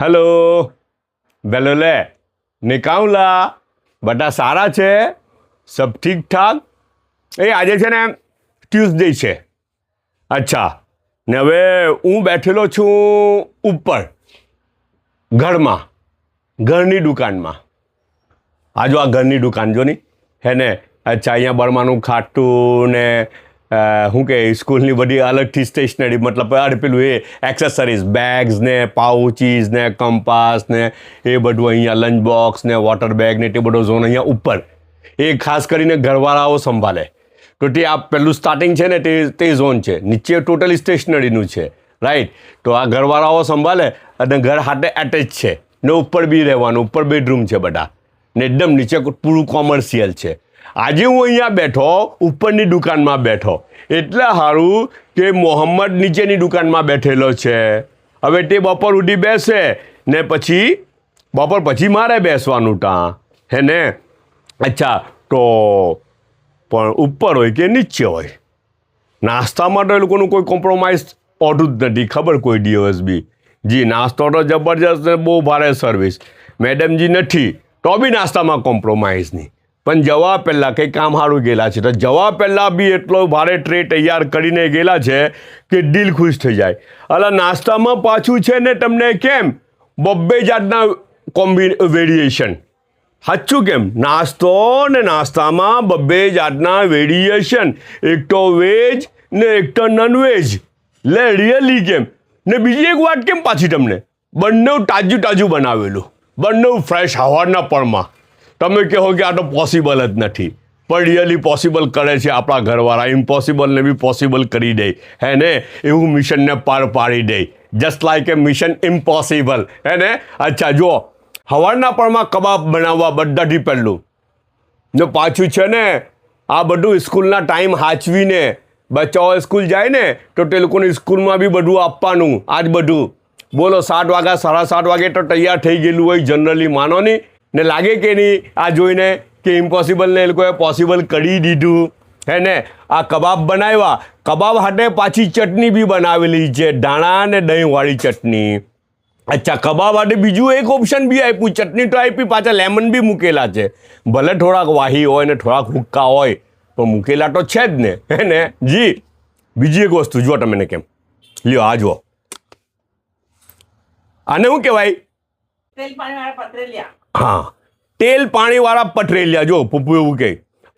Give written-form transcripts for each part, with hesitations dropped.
hello बेलोले निकाउला बटा सारा छे सब ठीक ठाक ए आज छे ने ट्यूसडे छे अच्छा ने हवे हूँ बैठेलो छूँ ऊपर घरमां घरनी दुकान में आज आ घरनी दुकान जो नहीं है ने अच्छा अँ बर्मानु खाटू ने શું કે સ્કૂલની બધી અલગથી સ્ટેશનરી મતલબ આ પેલું એ એક્સેસરીઝ બેગ્સ ને પાઉચીસ ને કંપાસ ને એ બધું અહીંયા લંચ બોક્સ ને વોટર બેગ ને તે બધો ઝોન અહીંયા ઉપર એ ખાસ કરીને ઘરવાળાઓ સંભાળે તો તે આ પેલું સ્ટાર્ટિંગ છે ને તે ઝોન છે નીચે ટોટલી સ્ટેશનરીનું છે રાઈટ તો આ ઘરવાળાઓ સંભાળે અને ઘર હાથે એટેચ છે ને ઉપર બી રહેવાનું ઉપર બેડરૂમ છે બધા ને એકદમ નીચે પૂરું કોમર્શિયલ છે આજે હું અહીંયા બેઠો ઉપરની દુકાનમાં બેઠો એટલે સારું કે મોહમ્મદ નીચેની દુકાનમાં બેઠેલો છે હવે તે બપોર સુધી બેસે ને પછી બપોર પછી મારે બેસવાનું ત્યાં હે ને અચ્છા તો પણ ઉપર હોય કે નીચે હોય નાસ્તામાં તો એ લોકોનું કોઈ કોમ્પ્રોમાઇઝ હોતું જ નથી ખબર કોઈ દિવસ બી જી નાસ્તો તો જબરજસ્ત ને બહુ ભારે સર્વિસ મેડમજી નથી તો બી નાસ્તામાં કોમ્પ્રોમાઇઝ નહીં પણ જવા પહેલાં કંઈ કામ સારું ગયેલા છે તો જવા પહેલાં બી એટલો ભારે ટ્રે તૈયાર કરીને ગયેલા છે કે દિલ ખુશ થઈ જાય એટલે નાસ્તામાં પાછું છે ને તમને કેમ બબ્બે જાતના વેરિએશન સાચું કેમ નાસ્તો ને નાસ્તામાં બબ્બે જાતના વેરિએશન એક તો વેજ ને એક તો નોનવેજ લે રિયલી કેમ ને બીજી એક વાત કેમ પાછી તમને બંને તાજું બનાવેલું બંને ફ્રેશ હવાના પળમાં તમે કહો કે આ તો પોસિબલ જ નથી પણ રિયલી પોસિબલ કરે છે આપણા ઘરવાળા ઇમ્પોસિબલને બી પોસિબલ કરી દે હે ને એવું મિશનને પાર પાડી દે જસ્ટ લાઇક એ મિશન ઇમ્પોસિબલ હે ને અચ્છા જુઓ હવારના પળમાં કબાબ બનાવવા બધાથી પહેલું ને પાછું છે ને આ બધું સ્કૂલના ટાઈમ હાચવીને બચ્ચાઓ સ્કૂલ જાય ને તો તે લોકોને સ્કૂલમાં બી બધું આપવાનું આ જ બધું બોલો 7 વાગ્યા 7:30 વાગે તો તૈયાર થઈ ગયેલું હોય જનરલી માનો નહીં ને લાગે કે નહીં આ જોઈને કે ઇમ્પોસિબલને એ લોકોએ પોસિબલ કરી દીધું હે ને આ કબાબ બનાવ્યા કબાબ હાટે પાછી ચટણી બી બનાવેલી છે ધાણા ને દહીંવાળી ચટણી અચ્છા કબાબ હાટે બીજું એક ઓપ્શન બી આપ્યું ચટણી તો આપી પાછા લેમન બી મૂકેલા છે ભલે થોડાક વાહી હોય ને થોડાક હુક્કા હોય પણ મૂકેલા તો છે જ ને હે ને જી બીજી એક વસ્તુ જુઓ તમે કેમ લ્યો આ જુઓ આને શું કહેવાય તેલ પાણીવાળા પતરેલિયા હા તેલ પાણીવાળા પટરેલિયા જો પપ્પુ એવું કહે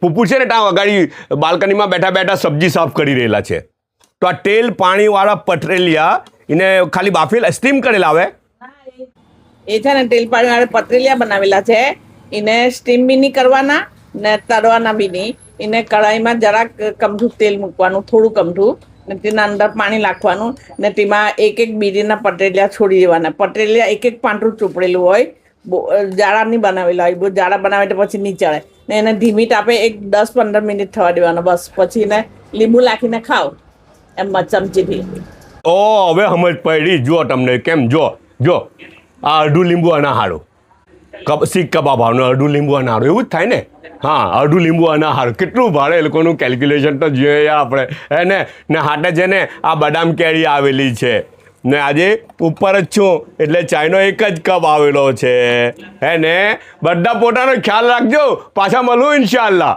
પપ્પુ છે ને ત્યાં અગાડી બાલ્કનીમાં બેઠા બેઠા સબ્જી સાફ કરી રહેલા છે તો આ તેલ પાણીવાળા પટરેલિયા એને ખાલી બાફેલા સ્ટીમ કરેલા આવે એ છે ને તેલ પાણીવાળા પતરેલિયા બનાવેલા છે એને સ્ટીમ બી નહીં કરવાના ને તળવાના બી નહીં એને કઢાઈમાં જરાક કમઠું તેલ મૂકવાનું થોડું કમઠું ને તેના અંદર પાણી નાખવાનું ને તેમાં એક બીરીના પતરેલિયા છોડી દેવાના પતરેલિયા એક પાંટરું ચોપડેલું હોય જાડા નહીં બનાવેલા હોય બહુ જાડા બનાવે તો પછી નહીં ચડે ને એને ધીમી તાપે એક 10-15 મિનિટ થવા દેવાનો બસ પછી એને લીંબુ નાખીને ખાઓ એમ ચમચીથી ઓ હવે સમજ પડી જુઓ તમને કેમ જો આ અડધું લીંબુ અના હારું શીખ કબાબ આવનું અડધું લીંબુ અના હારું એવું જ થાય ને હા અડધું લીંબુ અના હારું કેટલું ભાડે એ લોકોનું કેલ્ક્યુલેશન તો જોઈએ આપણે હે ને હાટે છે ને આ બદામ કેરી આવેલી છે ને આજે ઉપર જ છું એટલે ચાયનો એક જ કપ આવેલો છે હે ને બધા પોતાનો ખ્યાલ રાખજો પાછા મળું ઇન્શાલ્લાહ